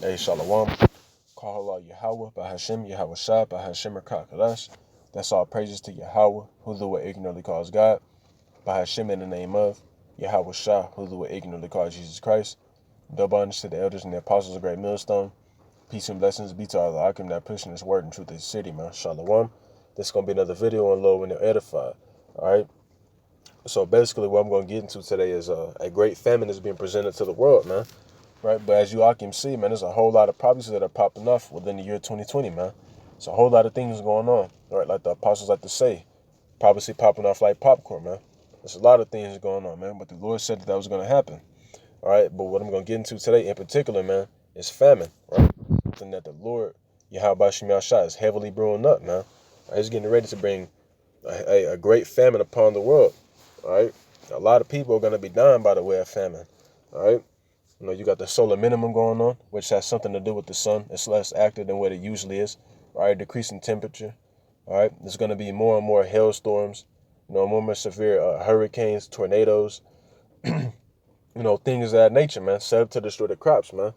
Hey, Shalom. Call Yahweh, Bahashem, Yahweh Shah, Bahashem Rakakadash. That's all praises to Yahweh, who the way ignorantly calls God. Bahashem in the name of Yahweh Shah, who the way ignorantly calls Jesus Christ. Double honors to the elders and the apostles of Great Millstone. Peace and blessings be to all the Akim that pushing this word and truth of the city, man. Shalom. This is going to be another video on Lord when they're edified. Alright? So basically what I'm going to get into today is a great famine is being presented to the world, man. Right, but as you all can see, man, there's a whole lot of prophecies that are popping off within the year 2020, man. It's a whole lot of things going on, right? Like the apostles like to say, prophecy popping off like popcorn, man. There's a lot of things going on, man. But the Lord said that was going to happen, all right? But what I'm going to get into today in particular, man, is famine, right? Something that the Lord, Yahweh Shem Yahshua, is heavily brewing up, man. Right? He's getting ready to bring a great famine upon the world, all right? A lot of people are going to be dying by the way of famine, all right? You know, you got the solar minimum going on, which has something to do with the sun. It's less active than what it usually is. All right, decreasing temperature. All right, there's going to be more and more hailstorms. You know, more and more severe hurricanes, tornadoes. You know, things of that nature, man. Set up to destroy the crops, man.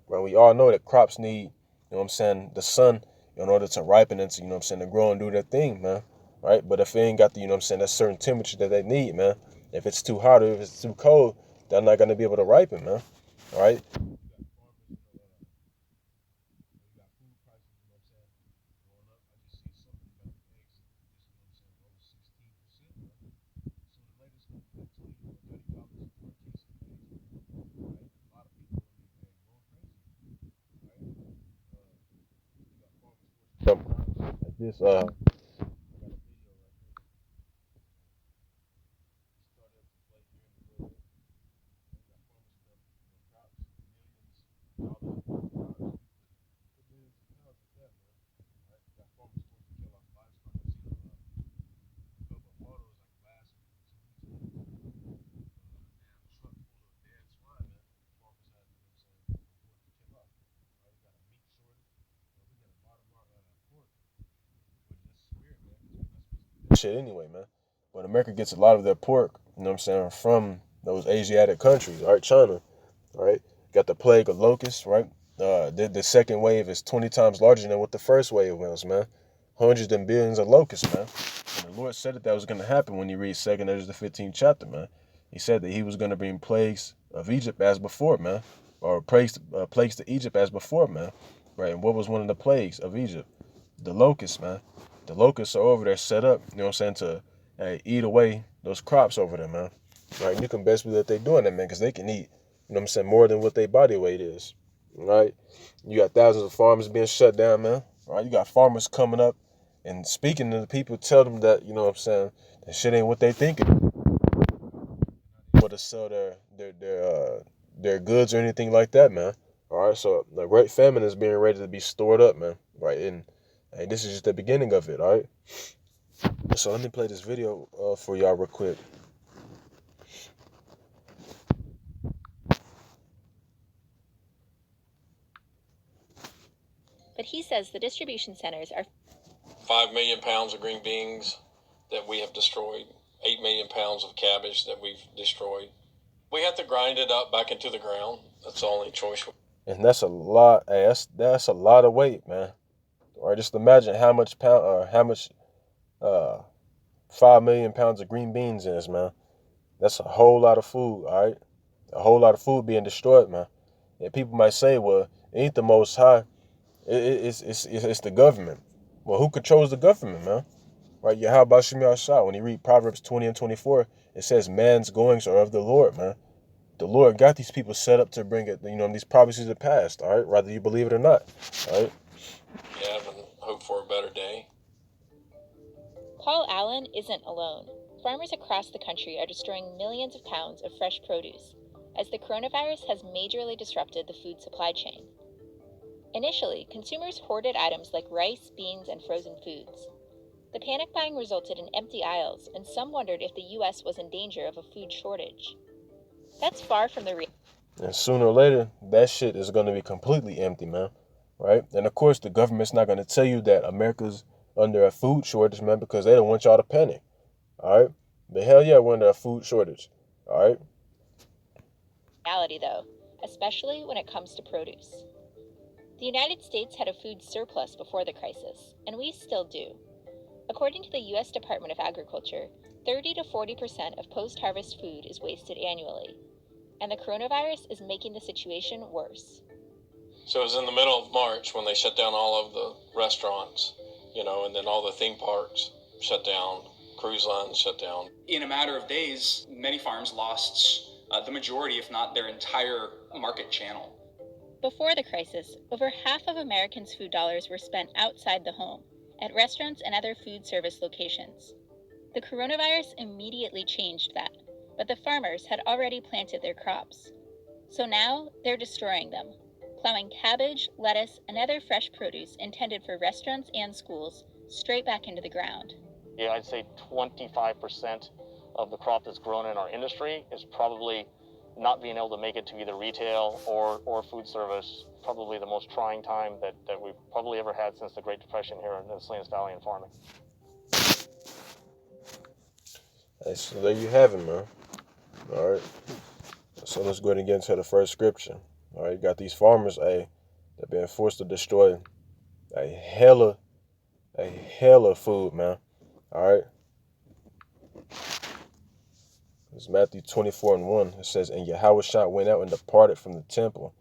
Right, we all know that crops need, you know what I'm saying, the sun in order to ripen and to, you know what I'm saying, to grow and do their thing, man. Right, but if it ain't got the, you know what I'm saying, that certain temperature that they need, man. If it's too hot or if it's too cold, they're not going to be able to ripen, man. All right. This shit anyway, man. But America gets a lot of their pork, you know what I'm saying, from those Asiatic countries, right? China, right? Got the plague of locusts, right? The second wave is 20 times larger than what the first wave was, man. Hundreds and billions of locusts, man. And the Lord said that was going to happen when you read 2nd Ezra the 15th chapter, man. He said that he was going to bring plagues of Egypt as before, man. Or plagues to Egypt as before, man. Right? And what was one of the plagues of Egypt? The locusts, man. The locusts are over there set up, you know what I'm saying, to eat away those crops over there, man. Right? And you can best believe that they're doing that, man, because they can eat, you know what I'm saying, more than what their body weight is. Right? You got thousands of farmers being shut down, man. Right? You got farmers coming up and speaking to the people, tell them that, you know what I'm saying, that shit ain't what they thinking. Able to sell their goods or anything like that, man. All right, so the great famine is being ready to be stored up, man. Right, and this is just the beginning of it. All right. So let me play this video for y'all real quick. But he says the distribution centers are 5 million pounds of green beans that we have destroyed, 8 million pounds of cabbage that we've destroyed. We have to grind it up back into the ground. That's the only choice. And that's a lot. Hey, that's a lot of weight, man. All right, just imagine how much uh 5 million pounds of green beans is, man. That's a whole lot of food. All right, a whole lot of food being destroyed, man. And people might say, well, it ain't the Most High. It's the government. Well, who controls the government, man? Right? Yeah, how about Shem Yahshua? When you read Proverbs 20 and 24, it says man's goings are of the Lord, man. The Lord got these people set up to bring it, you know, these prophecies to pass, all right? Whether you believe it or not, all right? Yeah, and hope for a better day. Paul Allen isn't alone. Farmers across the country are destroying millions of pounds of fresh produce, as the coronavirus has majorly disrupted the food supply chain. Initially, consumers hoarded items like rice, beans, and frozen foods. The panic buying resulted in empty aisles, and some wondered if the U.S. was in danger of a food shortage. That's far from the reality. And sooner or later, that shit is going to be completely empty, man, right? And of course, the government's not going to tell you that America's under a food shortage, man, because they don't want y'all to panic, all right? But hell yeah, we're under a food shortage, all right? Reality, though, especially when it comes to produce. The United States had a food surplus before the crisis, and we still do. According to the U.S. Department of Agriculture, 30 to 40% of post-harvest food is wasted annually, and the coronavirus is making the situation worse. So it was in the middle of March when they shut down all of the restaurants, and then all the theme parks shut down, cruise lines shut down. In a matter of days, many farms lost the majority, if not their entire market channel. Before the crisis, over half of Americans' food dollars were spent outside the home, at restaurants and other food service locations. The coronavirus immediately changed that, but the farmers had already planted their crops. So now they're destroying them, plowing cabbage, lettuce, and other fresh produce intended for restaurants and schools straight back into the ground. Yeah, I'd say 25% of the crop that's grown in our industry is probably not being able to make it to either retail or food service. Probably the most trying time that we've probably ever had since the Great Depression here in the Salinas Valley and farming. Hey, so there you have it, man. All right. So let's go ahead and get into the first scripture. All right, you got these farmers, they're being forced to destroy a hella food, man. All right. It's Matthew 24:1. It says, "And Yahushua went out and departed from the temple,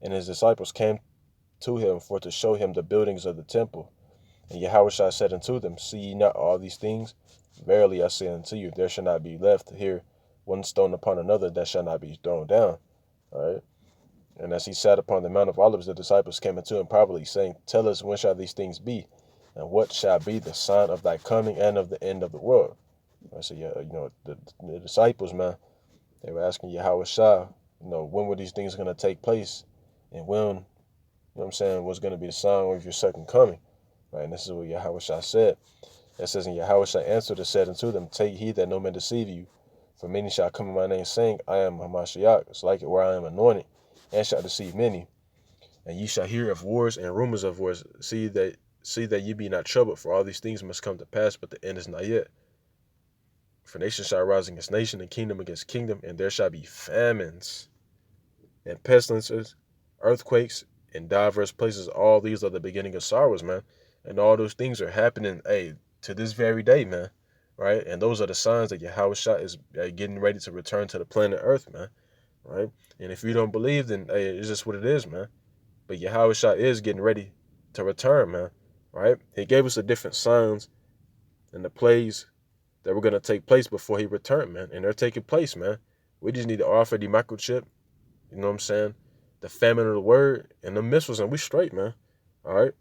and his disciples came to him for to show him the buildings of the temple. And Yahushua said unto them, See ye not all these things? Verily I say unto you, there shall not be left here one stone upon another that shall not be thrown down." All right. And as he sat upon the Mount of Olives, the disciples came unto him privately, saying, Tell us, when shall these things be? And what shall be the sign of thy coming and of the end of the world? I said, the disciples, man, they were asking Yahushua, when were these things going to take place? And when, what's going to be the sign of your second coming? Right? And this is what Yahushua said. It says, And Yahushua answered and said unto them, Take heed that no man deceive you. For many shall come in my name, saying, I am Hamashiach. It's like it where I am anointed, and shall deceive many. And ye shall hear of wars and rumors of wars. See that ye be not troubled, for all these things must come to pass, but the end is not yet. For nation shall rise against nation, and kingdom against kingdom, and there shall be famines and pestilences, earthquakes in diverse places. All these are the beginning of sorrows, man. And all those things are happening, to this very day, man. Right? And those are the signs that Yahushua is getting ready to return to the planet Earth, man. Right? And if you don't believe, then it's just what it is, man. But Yahushua is getting ready to return, man. Right? He gave us the different signs and the plays that were going to take place before he returned, man. And they're taking place, man. We just need to offer the microchip, you know what I'm saying? The famine of the word and the missiles, and we straight, man. All right?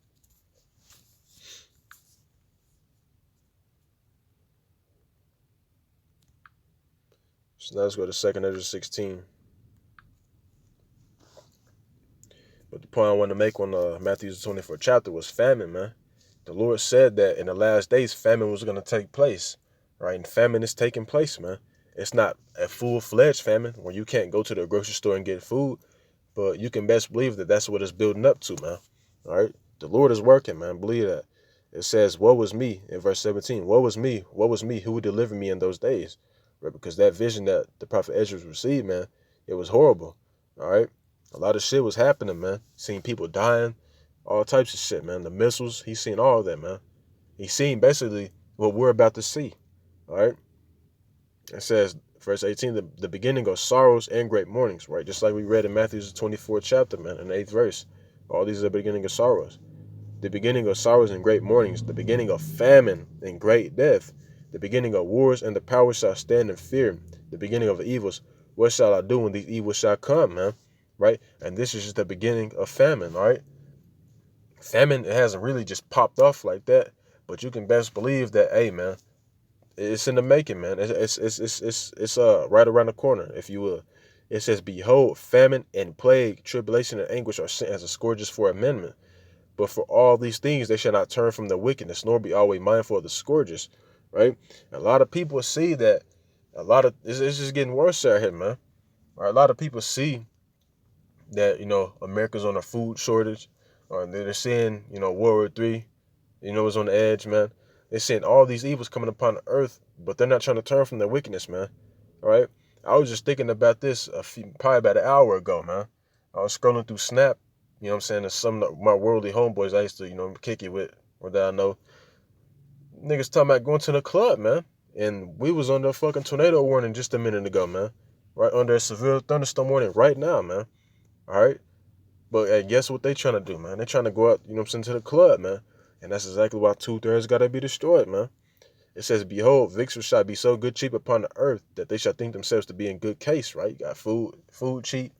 So now let's go to 2 Ezra 16. But the point I wanted to make on Matthew's 24th chapter was famine, man. The Lord said that in the last days, famine was going to take place, right? And famine is taking place, man. It's not a full-fledged famine where you can't go to the grocery store and get food, but you can best believe that that's what it's building up to, man. All right? The Lord is working, man. Believe that. It says, woe was me, in verse 17. Woe was me, who would deliver me in those days? Right? Because that vision that the prophet Ezra received, man, it was horrible. All right? A lot of shit was happening, man. Seen people dying, all types of shit, man. The missiles, he's seen all of that, man. He's seen basically what we're about to see. All right? It says, verse 18, the beginning of sorrows and great mournings, right? Just like we read in Matthew's 24th chapter, man, in the 8th verse. All these are the beginning of sorrows. The beginning of sorrows and great mournings, the beginning of famine and great death, the beginning of wars, and the power shall stand in fear, the beginning of evils. What shall I do when these evils shall come, man? Right? And this is just the beginning of famine, all right? Famine, it hasn't really just popped off like that, but you can best believe that, hey, man, it's in the making, man. It's right around the corner, if you will. It says, Behold, famine and plague, tribulation and anguish are sent as a scourges for amendment. But for all these things, they shall not turn from their wickedness, nor be always mindful of the scourges, right? A lot of people see that it's just getting worse out here, man. Right? A lot of people see that, America's on a food shortage, or they're seeing, World War III, is on the edge, man. They're seeing all these evils coming upon the earth, but they're not trying to turn from their wickedness, man. All right? I was just thinking about this probably about an hour ago, man. I was scrolling through Snap, You know what I'm saying? There's some of my worldly homeboys I used to, kick it with, or that I know. Niggas talking about going to the club, man. And we was under a fucking tornado warning just a minute ago, man. Right under a severe thunderstorm warning right now, man. All right? But hey, guess what they trying to do, man? They trying to go out, to the club, man. And that's exactly why 2/3 got to be destroyed, man. It says, behold, victuals shall be so good cheap upon the earth that they shall think themselves to be in good case, right? You got food cheap,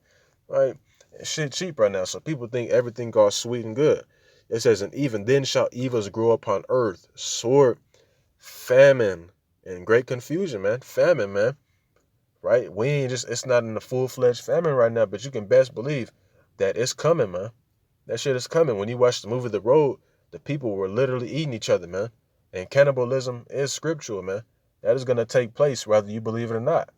right? Shit cheap right now. So people think everything goes sweet and good. It says, and even then shall evils grow upon earth, sword, famine, and great confusion, man. Famine, man. Right? It's not in the full-fledged famine right now, but you can best believe that it's coming, man. That shit is coming. When you watch the movie The Road, the people were literally eating each other, man. And cannibalism is scriptural, man. That is going to take place whether you believe it or not,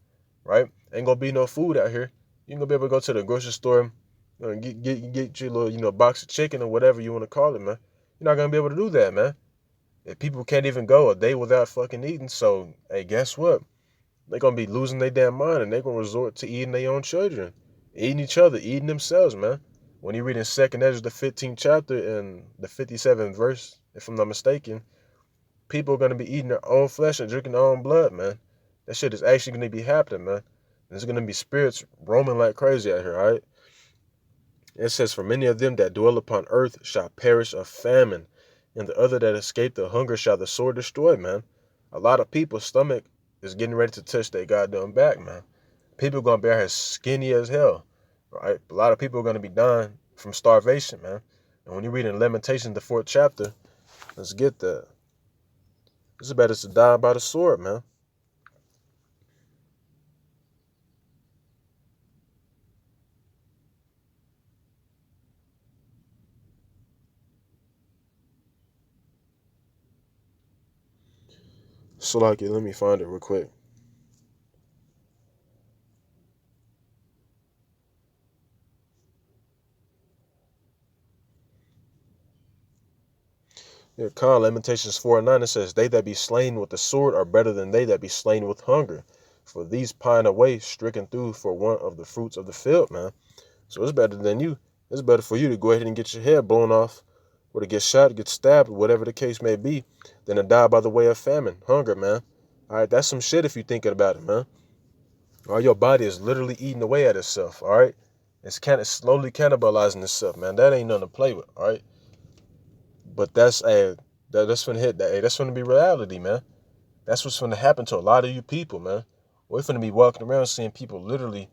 right? Ain't going to be no food out here. You ain't going to be able to go to the grocery store and get your little, box of chicken or whatever you want to call it, man. You're not going to be able to do that, man. If people can't even go a day without fucking eating, so, hey, guess what? They're going to be losing their damn mind, and they're going to resort to eating their own children. Eating each other, eating themselves, man. When you read in 2nd Ezra, the 15th chapter and the 57th verse, if I'm not mistaken, people are going to be eating their own flesh and drinking their own blood, man. That shit is actually going to be happening, man. There's going to be spirits roaming like crazy out here, all right? It says, for many of them that dwell upon earth shall perish of famine, and the other that escape the hunger shall the sword destroy, man. A lot of people's stomach is getting ready to touch their goddamn back, man. People are going to be out here skinny as hell, right? A lot of people are going to be dying from starvation, man. And when you read in Lamentations, the 4th chapter, let's get that. It's better to die by the sword, man. So, like, let me find it real quick. Yeah, Lamentations 4:9, it says, they that be slain with the sword are better than they that be slain with hunger. For these pine away, stricken through for want of the fruits of the field, man. So it's better than you. It's better for you to go ahead and get your head blown off, or to get shot, get stabbed, whatever the case may be, than to die by the way of famine, hunger, man. All right, that's some shit if you're thinking about it, man. All right, your body is literally eating away at itself, all right? It's kind of slowly cannibalizing itself, man. That ain't nothing to play with, all right? But that's gonna hit that. Hey, that's gonna be reality, man. That's what's gonna happen to a lot of you people, man. We're gonna be walking around seeing people literally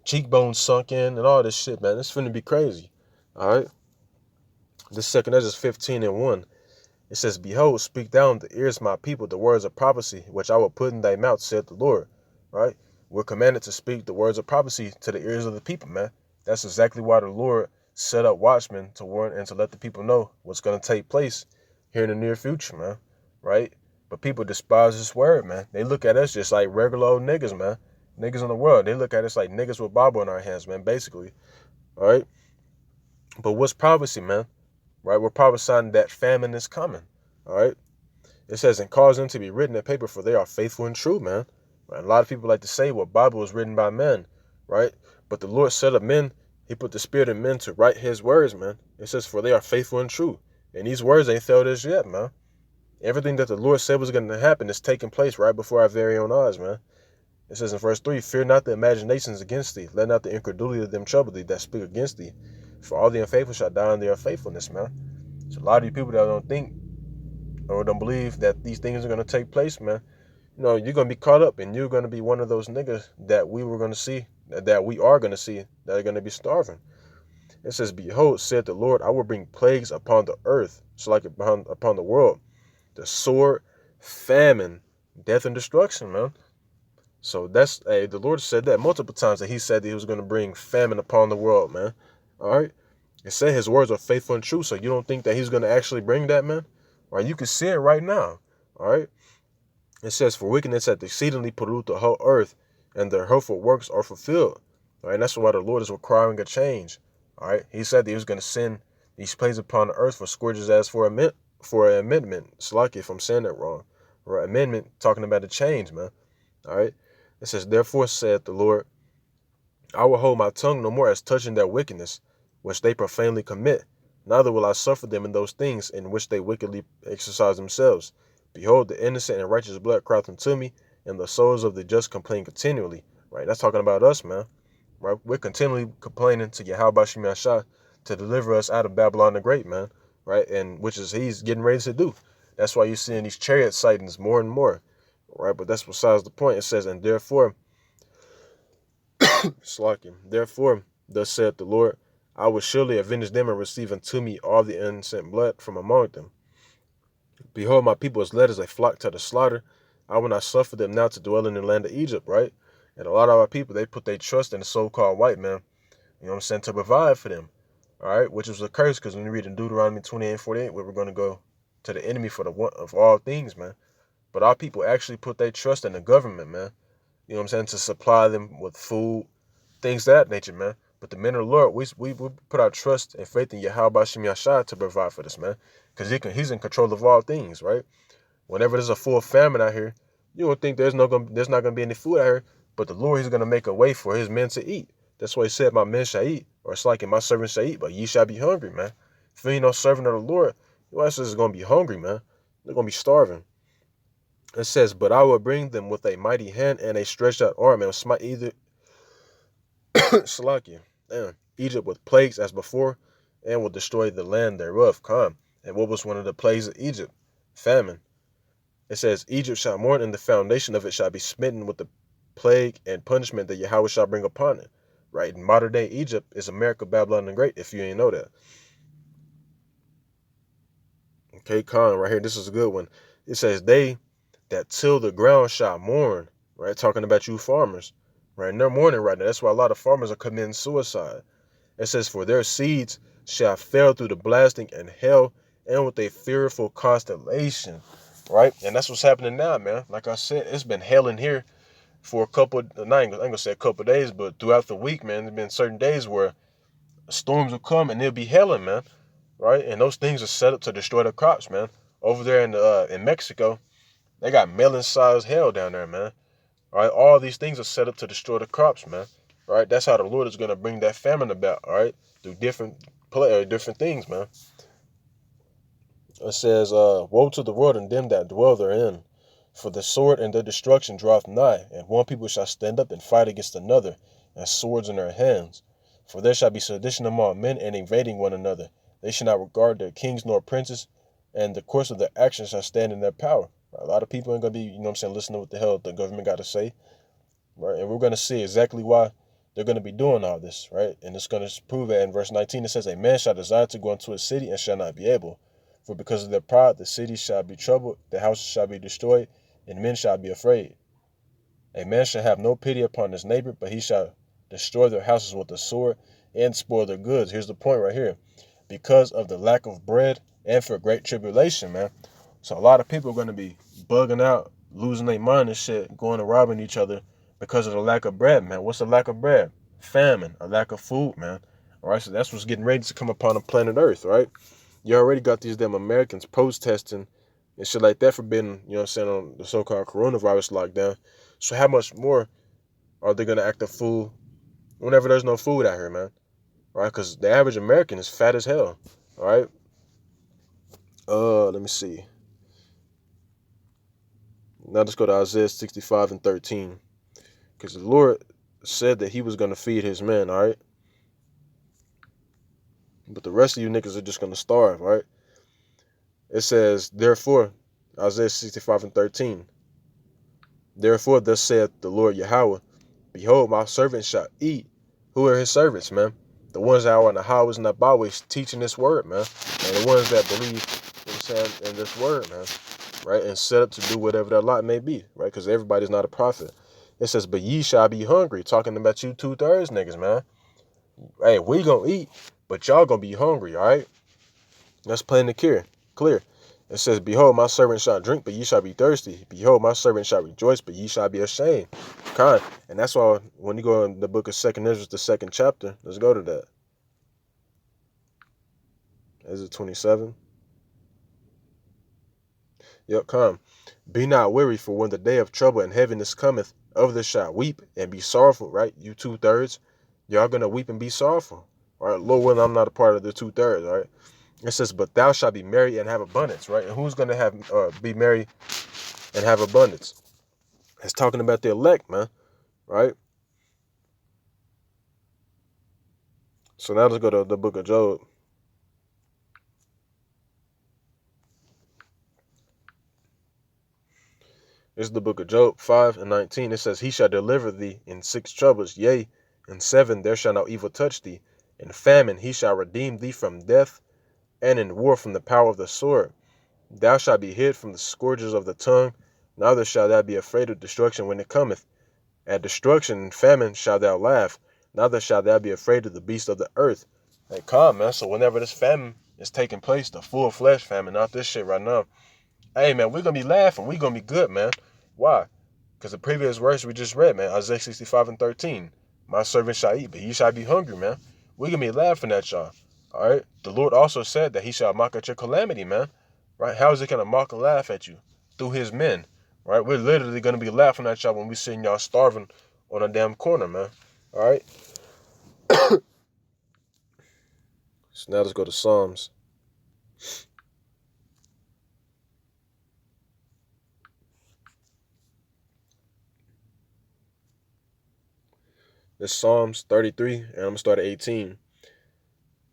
cheekbones sunk in and all this shit, man. It's gonna be crazy. All right. This 2nd Ezra 15:1. It says, behold, speak down the ears of my people the words of prophecy, which I will put in thy mouth, saith the Lord. Right? We're commanded to speak the words of prophecy to the ears of the people, man. That's exactly why the Lord set up watchmen to warn and to let the people know what's going to take place here in the near future, man. Right? But people despise this word, man. They look at us just like regular old niggas, man. Niggas in the world. They look at us like niggas with Bible in our hands, man, basically. All right? But what's prophecy, man? Right? We're prophesying that famine is coming. All right? It says, and cause them to be written in paper, for they are faithful and true, man. Right? A lot of people like to say, well, Bible was written by men, right? But the Lord set up men. He put the spirit in men to write his words, man. It says, for they are faithful and true. And these words ain't failed us yet, man. Everything that the Lord said was going to happen is taking place right before our very own eyes, man. It says in verse 3, fear not the imaginations against thee. Let not the incredulity of them trouble thee that speak against thee. For all the unfaithful shall die in their unfaithfulness, man. So a lot of you people that don't think or don't believe that these things are going to take place, man, you're going to be caught up, and you're going to be one of those niggas that we are going to see, that are going to be starving. It says, behold, said the Lord, I will bring plagues upon the earth, so like upon the world, the sword, famine, death, and destruction, man. So the Lord said that multiple times, that he said that he was going to bring famine upon the world, man. All right. It said his words are faithful and true. So you don't think that he's going to actually bring that, man? All right. You can see it right now. All right. It says, for wickedness hath exceedingly polluted the whole earth, and their hurtful works are fulfilled. All right. And that's why the Lord is requiring a change. All right. He said that he was going to send these plagues upon the earth for scourges as for an amendment. It's like if I'm saying that wrong. Or amendment, talking about a change, man. All right. It says, therefore saith the Lord, I will hold my tongue no more as touching their wickedness, which they profanely commit. Neither will I suffer them in those things in which they wickedly exercise themselves. Behold, the innocent and righteous blood crieth unto me, and the souls of the just complain continually. Right? That's talking about us, man. Right? We're continually complaining to Yahweh Shem Yahshua to deliver us out of Babylon the Great, man. Right? And which is he's getting ready to do. That's why you're seeing these chariot sightings more and more. Right? But that's besides the point. It says, and therefore, therefore, thus saith the Lord, I will surely avenge them and receive unto me all the innocent blood from among them. Behold, my people is led as a flock to the slaughter. I will not suffer them now to dwell in the land of Egypt, right? And a lot of our people, they put their trust in the so-called white man, you know what I'm saying, to provide for them, all right? Which was a curse, because when you read in Deuteronomy 28:48, where we're going to go to the enemy for the one of all things, man. But our people actually put their trust in the government, man. You know what I'm saying, to supply them with food, things of that nature, man. But the men of the Lord, we put our trust and faith in Yahweh Shem Yahshua to provide for this, man. Because he's in control of all things, right? Whenever there's a full famine out here, you don't think there's not gonna be any food out here, but the Lord, he's gonna make a way for his men to eat. That's why he said, my men shall eat, or it's like my servants shall eat, but ye shall be hungry, man. If you ain't no servant of the Lord, your ass is gonna be hungry, man. They're gonna be starving. It says, but I will bring them with a mighty hand and a stretched out arm, and smite either Salakia, Egypt with plagues as before, and will destroy the land thereof. Come. And what was one of the plagues of Egypt? Famine. It says, Egypt shall mourn, and the foundation of it shall be smitten with the plague and punishment that Yahweh shall bring upon it. Right? In modern day Egypt is America, Babylon the Great, if you ain't know that. Okay, Khan, right here, this is a good one. It says, they that till the ground shall mourn, right? Talking about you farmers, right? And they're mourning right now. That's why a lot of farmers are committing suicide. It says, for their seeds shall fail through the blasting and hell, and with a fearful constellation, right? And that's what's happening now, man. Like I said, it's been hailing here for a couple, I ain't gonna say a couple of days, but throughout the week, man, there's been certain days where storms will come and they'll be hailing, man, right? And those things are set up to destroy the crops, man. Over there in Mexico, they got melon-sized hail down there, man. All right, all these things are set up to destroy the crops, man. All right, that's how the Lord is gonna bring that famine about. All right, through different things, man. It says, woe to the world and them that dwell therein, for the sword and their destruction draweth nigh, and one people shall stand up and fight against another, and swords in their hands. For there shall be sedition among men, and invading one another. They shall not regard their kings nor princes, and the course of their actions shall stand in their power. A lot of people ain't gonna be, you know what I'm saying, listening to what the hell the government got to say, right? And we're gonna see exactly why they're gonna be doing all this, right? And it's gonna prove that in verse 19 it says, a man shall desire to go into a city and shall not be able. For because of their pride, the city shall be troubled, the houses shall be destroyed, and men shall be afraid. A man shall have no pity upon his neighbor, but he shall destroy their houses with the sword and spoil their goods. Here's the point right here. Because of the lack of bread and for great tribulation, man. So a lot of people are going to be bugging out, losing their mind and shit, going and robbing each other because of the lack of bread, man. What's the lack of bread? Famine, a lack of food, man. All right, so that's what's getting ready to come upon the planet Earth, right? You already got these damn Americans protesting and shit like that, forbidding, you know what I'm saying, on the so-called coronavirus lockdown. So how much more are they going to act a fool whenever there's no food out here, man? All right, because the average American is fat as hell, all right? Let me see. Now let's go to Isaiah 65:13. Because the Lord said that he was going to feed his men, all right? But the rest of you niggas are just going to starve, all right? It says, therefore, Isaiah 65:13. Therefore, thus saith the Lord Yahweh, behold, my servants shall eat. Who are his servants, man? The ones that are in the highways and the byways teaching this word, man. And the ones that believe, you know what I'm saying, in this word, man. Right? And set up to do whatever their lot may be, right? Because everybody's not a prophet. It says, but ye shall be hungry. Talking about you 2/3 niggas, man. Hey, we gonna eat, but y'all gonna be hungry, all right? That's plain and clear. It says, behold, my servant shall drink, but ye shall be thirsty. Behold, my servant shall rejoice, but ye shall be ashamed. Kind. And that's why when you go in the book of 2nd Ezra, the 2nd chapter, let's go to that. Is it 27? Yep, come. Be not weary, for when the day of trouble and heaviness cometh, others shall weep and be sorrowful, right? You 2/3, y'all gonna weep and be sorrowful. All right, Lord willing, I'm not a part of the 2/3. All right. It says, but thou shalt be merry and have abundance, right? And who's gonna have be merry and have abundance? It's talking about the elect, man, right? So now let's go to the book of Job. This is the book of Job 5:19. It says, he shall deliver thee in 6 troubles, yea, in 7 there shall no evil touch thee. In famine he shall redeem thee from death, and in war from the power of the sword. Thou shalt be hid from the scourges of the tongue, neither shalt thou be afraid of destruction when it cometh. At destruction and famine shalt thou laugh, neither shalt thou be afraid of the beasts of the earth. Hey, calm, man. So whenever this famine is taking place, the full flesh famine, not this shit right now, hey, man, we're going to be laughing. We're going to be good, man. Why? Because the previous verse we just read, man, Isaiah 65:13. My servant shall eat, but he shall be hungry, man. We're going to be laughing at y'all. All right? The Lord also said that he shall mock at your calamity, man. Right? How is it going to mock and laugh at you? Through his men. Right? We're literally going to be laughing at y'all when we seeing y'all starving on a damn corner, man. All right? So now let's go to Psalms. It's Psalms 33, and I'm going to start at 18.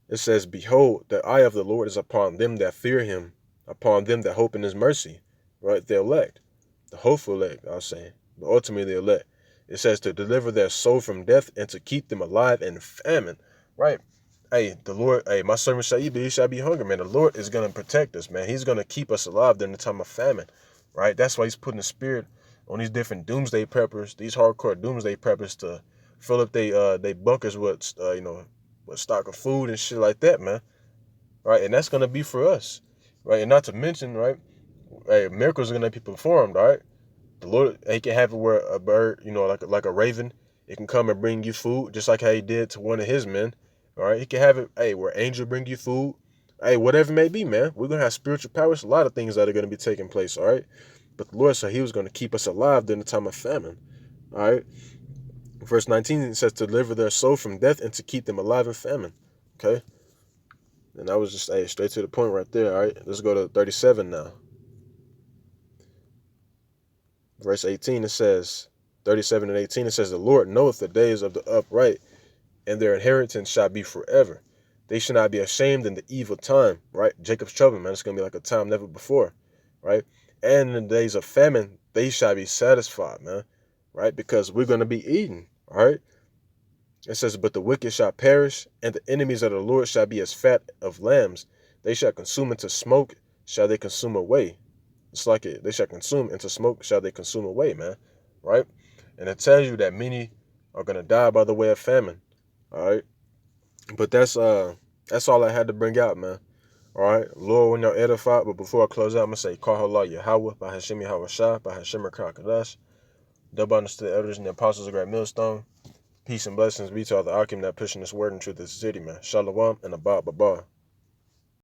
It says, behold, the eye of the Lord is upon them that fear him, upon them that hope in his mercy. Right? The elect. The hopeful elect, I'll say. But ultimately the elect. It says to deliver their soul from death and to keep them alive in famine. Right? Hey, the Lord, hey, my servant shall eat, but he shall be hungry, man. The Lord is going to protect us, man. He's going to keep us alive during the time of famine. Right? That's why he's putting the spirit on these different doomsday preppers, these hardcore doomsday preppers to fill up they bunkers with, with stock of food and shit like that, man. Right? And that's going to be for us. Right? And not to mention, right? Hey, miracles are going to be performed, all right? The Lord, he can have it where a bird, like a raven, it can come and bring you food, just like how he did to one of his men. All right, he can have it, hey, where angel bring you food, hey, whatever it may be, man. We're gonna have spiritual powers, a lot of things that are gonna be taking place. All right, but the Lord said he was gonna keep us alive during the time of famine. All right, verse 19 it says to deliver their soul from death and to keep them alive in famine. Okay, and I was just straight to the point right there. All right, let's go to 37 now. Verse 18, it says, 37 and 18, it says, the Lord knoweth the days of the upright, and their inheritance shall be forever. They shall not be ashamed in the evil time, right? Jacob's trouble, man. It's going to be like a time never before, right? And in the days of famine, they shall be satisfied, man, right? Because we're going to be eating, all right? It says, but the wicked shall perish, and the enemies of the Lord shall be as fat of lambs. They shall consume into smoke, shall they consume away. It's like it. They shall consume into smoke, shall they consume away, man. Right? And it tells you that many are gonna die by the way of famine. All right. But that's all I had to bring out, man. All right. Lord, when y'all edified, but before I close out, I'm gonna say, Call Allah Yahweh, by Hashem Yahweh Shah, by Hashem Kadash. Double understood elders and the apostles of Great Millstone. Peace and blessings be to all the Akim that pushing this word and truth in this city, man. Shalom and Abba Baba.